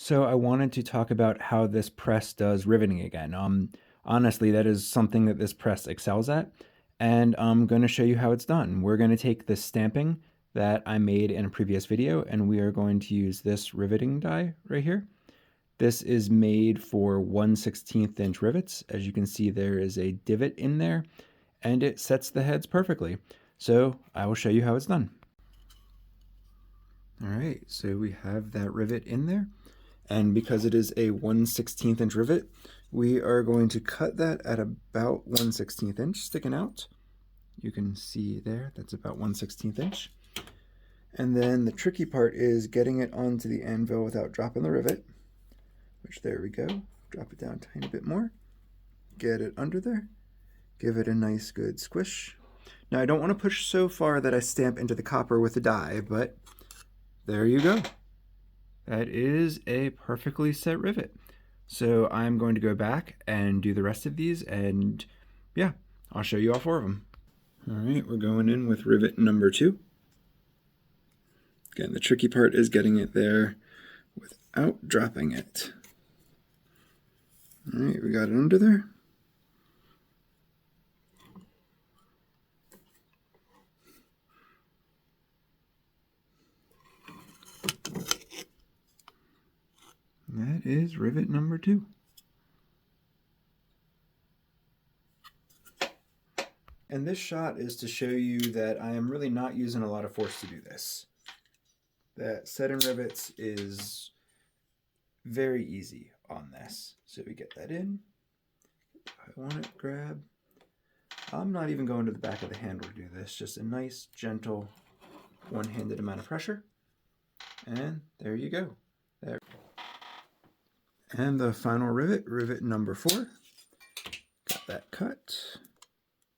So I wanted to talk about how this press does riveting again. Honestly, that is something that this press excels at, and I'm going to show you how it's done. We're going to take this stamping that I made in a previous video, and we are going to use this riveting die right here. This is made for 1/16 inch rivets. As you can see, there is a divot in there, and it sets the heads perfectly. So I will show you how it's done. All right, so we have that rivet in there. And because it is a 1/16 inch rivet, we are going to cut that at about 1/16 inch sticking out. You can see there, that's about 1/16 inch. And then the tricky part is getting it onto the anvil without dropping the rivet, which there we go. Drop it down a tiny bit more. Get it under there. Give it a nice good squish. Now I don't want to push so far that I stamp into the copper with the die, but there you go. That is a perfectly set rivet. So I'm going to go back and do the rest of these, and yeah, I'll show you all 4 of them. All right, we're going in with rivet number 2. Again, the tricky part is getting it there without dropping it. All right, we got it under there. That is rivet number 2. And this shot is to show you that I am really not using a lot of force to do this. That setting rivets is very easy on this. So we get that in. I want it, grab. I'm not even going to the back of the handle to do this. Just a nice, gentle, one-handed amount of pressure. And there you go. There. And the final rivet, rivet number 4. Got that cut.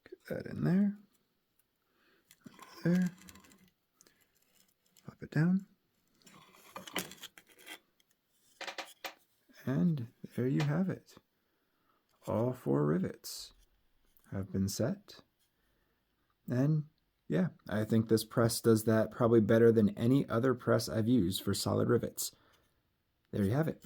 Get that in there. Under there. Pop it down. And there you have it. All 4 rivets have been set. And yeah, I think this press does that probably better than any other press I've used for solid rivets. There you have it.